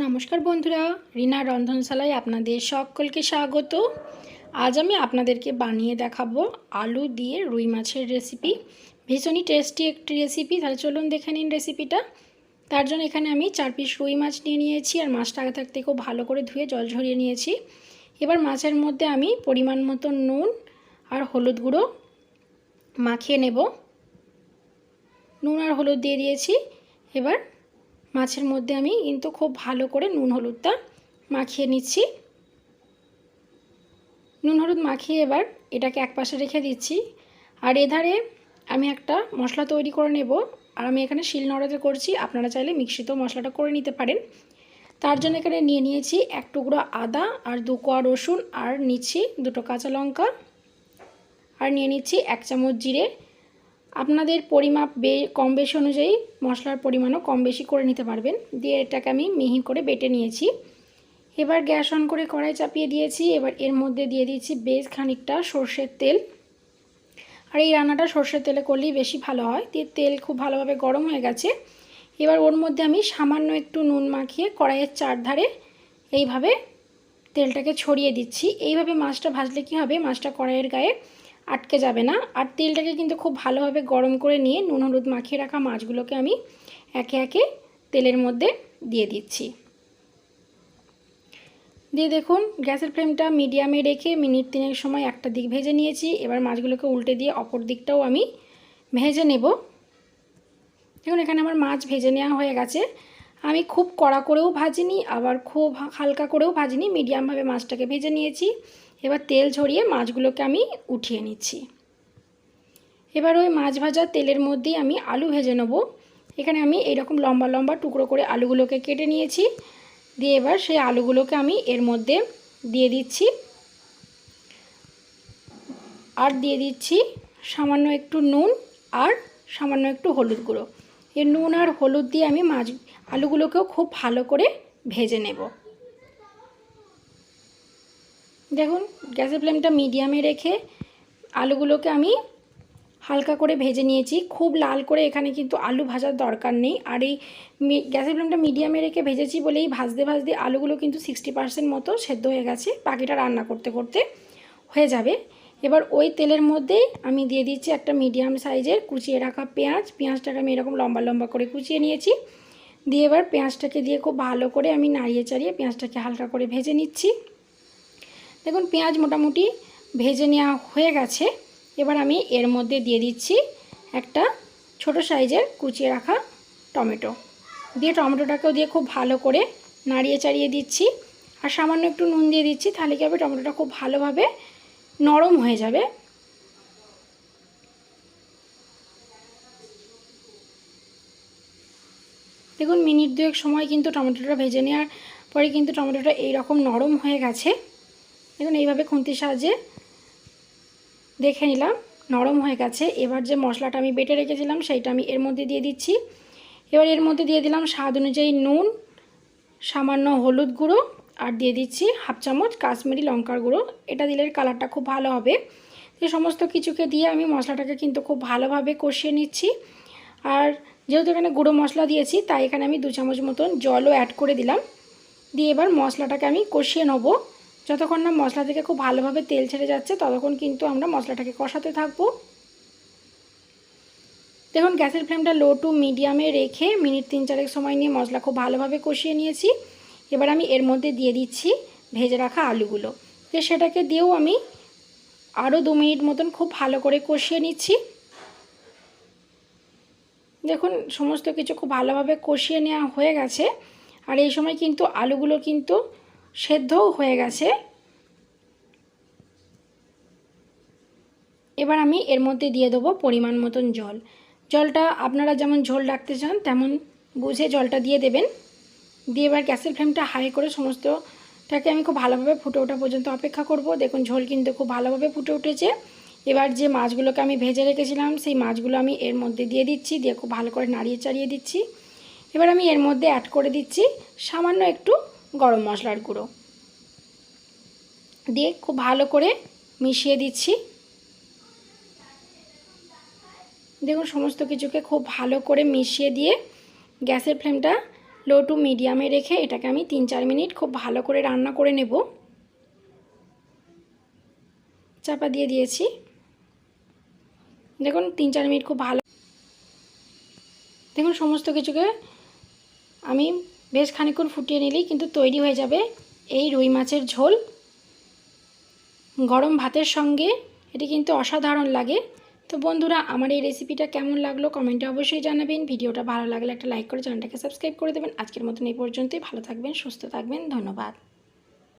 নমস্কার বন্ধুরা, রিনা রন্ধনশালায় আপনাদের সকলকে স্বাগত। আজ আমি আপনাদেরকে বানিয়ে দেখাবো আলু দিয়ে রুই মাছের রেসিপি। ভীষণই টেস্টি একটি রেসিপি। তাহলে চলুন দেখে নিন রেসিপিটা। তার জন্য এখানে আমি 4 পিস রুই মাছ নিয়ে নিয়েছি, আর মাছটা আগে থাকতে খুব ভালো করে ধুয়ে জল ঝরিয়ে নিয়েছি। এবার মাছের মধ্যে আমি পরিমাণ মতো নুন আর হলুদ গুঁড়ো মাখিয়ে নেব। নুন আর হলুদ দিয়ে দিয়েছি। এবার মাছের মধ্যে আমি কিন্তু খুব ভালো করে নুন হলুদটা মাখিয়ে নিচ্ছি। নুন হলুদ মাখিয়ে এবার এটাকে একপাশে রেখে দিচ্ছি। আর এধারে আমি একটা মশলা তৈরি করে নেব। আর আমি এখানে শিলনোড়াতে করছি, আপনারা চাইলে মিক্সিতেও মশলাটা করে নিতে পারেন। তার জন্য এখানে নিয়ে নিয়েছি 1 টুকরো আদা আর 2 কোয়া রসুন, আর নিচ্ছি 2টো কাঁচা লঙ্কা, আর নিয়ে নিচ্ছি 1 চামচ জিরে। আপনাদের পরিমাপ কম বেশি অনুযায়ী মশলার পরিমাণও কম বেশি করে নিতে পারবেন। দিয়ে এটাকে আমি মিহি করে বেটে নিয়েছি। এবার গ্যাস অন করে কড়াই চাপিয়ে দিয়েছি। এবার এর মধ্যে দিয়ে দিচ্ছি বেশ খানিকটা সর্ষের তেল। আর এই রান্নাটা সর্ষের তেলে করলেই বেশি ভালো হয়। দিয়ে তেল খুব ভালোভাবে গরম হয়ে গেছে। এবার ওর মধ্যে আমি সামান্য একটু নুন মাখিয়ে কড়াইয়ের চারধারে এইভাবে তেলটাকে ছড়িয়ে দিচ্ছি। এইভাবে মাছটা ভাজলে কী হবে, মাছটা কড়াইয়ের গায়ে আটকে যাবে না। আর তেলটাকে কিন্তু খুব ভালোভাবে গরম করে নিয়ে নুন হলুদ মাখিয়ে রাখা মাছগুলোকে আমি একে একে তেলের মধ্যে দিয়ে দিচ্ছি। দিয়ে দেখুন গ্যাসের ফ্লেমটা মিডিয়ামে রেখে মিনিট 3 সময় একটা দিক ভেজে নিয়েছি। এবার মাছগুলোকে উল্টে দিয়ে অপর দিকটাও আমি ভেজে নেব। দেখুন এখানে আমার মাছ ভেজে নেওয়া হয়ে গেছে। আমি খুব কড়া করেও ভাজিনি, আবার খুব হালকা করেও ভাজিনি, মিডিয়ামভাবে মাছটাকে ভেজে নিয়েছি। এবার তেল ঝরিয়ে মাছগুলোকে আমি উঠিয়ে নিচ্ছি। এবার ওই মাছ ভাজা তেলের মধ্যেই আমি আলু ভেজে নেব। এখানে আমি এইরকম লম্বা লম্বা টুকরো করে আলুগুলোকে কেটে নিয়েছি। দিয়ে এবার সেই আলুগুলোকে আমি এর মধ্যে দিয়ে দিচ্ছি। আর দিয়ে দিচ্ছি সামান্য একটু নুন আর সামান্য একটু হলুদ গুঁড়ো। এই নুন আর হলুদ দিয়ে আমি আলুগুলোকেও খুব ভালো করে ভেজে নেব। দেখুন গ্যাসের ফ্লেমটা মিডিয়ামে রেখে আলুগুলোকে আমি হালকা করে ভেজে নিয়েছি। খুব লাল করে এখানে কিন্তু আলু ভাজার দরকার নেই। আর এই গ্যাসের ফ্লেমটা মিডিয়ামে রেখে ভেজেছি বলেই ভাজতে ভাজতে আলুগুলো কিন্তু 60% মতো সেদ্ধ হয়ে গেছে। বাকিটা রান্না করতে করতে হয়ে যাবে। এবার ওই তেলের মধ্যেই আমি দিয়ে দিচ্ছি একটা মিডিয়াম সাইজের কুচিয়ে রাখা পেঁয়াজটাকে আমি এরকম লম্বা লম্বা করে কুচিয়ে নিয়েছি। দিয়ে এবার পেঁয়াজটাকে দিয়ে খুব ভালো করে আমি নাড়িয়ে চাড়িয়ে পেঁয়াজটাকে হালকা করে ভেজে নিচ্ছি। দেখুন পেঁয়াজ মোটামুটি ভেজে নেওয়া হয়ে গেছে। এবার আমি এর মধ্যে দিয়ে দিচ্ছি একটা ছোট সাইজের কুচিয়ে রাখা টমেটো। দিয়ে টমেটোটাকেও দিয়ে খুব ভালো করে নাড়িয়ে চাড়িয়ে দিচ্ছি। আর সামান্য একটু নুন দিয়ে দিচ্ছি, তাহলে কি হবে টমেটোটা খুব ভালোভাবে নরম হয়ে যাবে। দেখুন মিনিট 2 সময় কিন্তু টমেটোটা ভেজে নেওয়ার পরে কিন্তু টমেটোটা এইরকম নরম হয়ে গেছে। দেখুন এইভাবে খুন্তির সাহায্যে দেখে নিলাম নরম হয়ে গেছে। এবার যে মশলাটা আমি বেটে রেখেছিলাম সেইটা আমি এর মধ্যে দিয়ে দিচ্ছি। এবার এর মধ্যে দিয়ে দিলাম স্বাদ অনুযায়ী নুন, সামান্য হলুদ গুঁড়ো, আর দিয়ে দিচ্ছি 1/2 চামচ কাশ্মীরি লঙ্কার গুঁড়ো। এটা দিলে কালারটা খুব ভালো হবে। এই সমস্ত কিছুকে দিয়ে আমি মশলাটাকে কিন্তু খুব ভালোভাবে কষিয়ে নিচ্ছি। আর যেহেতু এখানে গুঁড়ো মশলা দিয়েছি, তাই এখানে আমি 2 চামচ মতন জলও অ্যাড করে দিলাম। দিয়ে এবার মশলাটাকে আমি কষিয়ে নেব। যতক্ষণ না মশলা থেকে খুব ভালোভাবে তেল ছেড়ে যাচ্ছে ততক্ষণ কিন্তু আমরা মশলাটাকে কষাতে থাকবো। দেখুন গ্যাসের ফ্লেমটা লো টু মিডিয়ামে রেখে মিনিট 3-4 সময় নিয়ে মশলা খুব ভালোভাবে কষিয়ে নিয়েছি। এবার আমি এর মধ্যে দিয়ে দিচ্ছি ভেজে রাখা আলুগুলো। তো সেটাকে দিয়েও আমি আরও 2 মিনিট মতন খুব ভালো করে কষিয়ে নিচ্ছি। দেখুন সমস্ত কিছু খুব ভালোভাবে কষিয়ে নেওয়া হয়ে গেছে। আর এই সময় কিন্তু আলুগুলো কিন্তু সেদ্ধও হয়ে গেছে। এবার আমি এর মধ্যে দিয়ে দেবো পরিমাণ মতন জল। জলটা আপনারা যেমন ঝোল রাখতে চান তেমন বুঝে জলটা দিয়ে দেবেন। দিয়ে এবার গ্যাসের ফ্লেমটা হাই করে সমস্তটাকে আমি খুব ভালোভাবে ফুটে ওঠা পর্যন্ত অপেক্ষা করব। দেখুন ঝোল কিন্তু খুব ভালোভাবে ফুটে উঠেছে। এবার যে মাছগুলোকে আমি ভেজে রেখেছিলাম সেই মাছগুলো আমি এর মধ্যে দিয়ে দিচ্ছি। দিয়ে খুব ভালো করে নাড়িয়ে চাড়িয়ে দিচ্ছি। এবার আমি এর মধ্যে অ্যাড করে দিচ্ছি সামান্য একটু গরম মশলার গুঁড়ো। দিয়ে খুব ভালো করে মিশিয়ে দিচ্ছি। দেখুন সমস্ত কিছুকে খুব ভালো করে মিশিয়ে দিয়ে গ্যাসের ফ্লেমটা লো টু মিডিয়ামে রেখে এটাকে আমি 3-4 মিনিট খুব ভালো করে রান্না করে নেব। চাপা দিয়ে দিয়েছি। দেখুন 3-4 মিনিট খুব ভালো, দেখুন সমস্ত কিছুকে আমি বেশ খানিকক্ষণ ফুটিয়ে নিলেই কিন্তু তৈরি হয়ে যাবে এই রুই মাছের ঝোল। গরম ভাতের সঙ্গে এটি কিন্তু অসাধারণ লাগে। তো বন্ধুরা, আমার এই রেসিপিটা কেমন লাগলো কমেন্টে অবশ্যই জানাবেন। ভিডিওটা ভালো লাগলে একটা লাইক করে চ্যানেলটাকে সাবস্ক্রাইব করে দেবেন। আজকের মতন এই পর্যন্তই। ভালো থাকবেন, সুস্থ থাকবেন, ধন্যবাদ।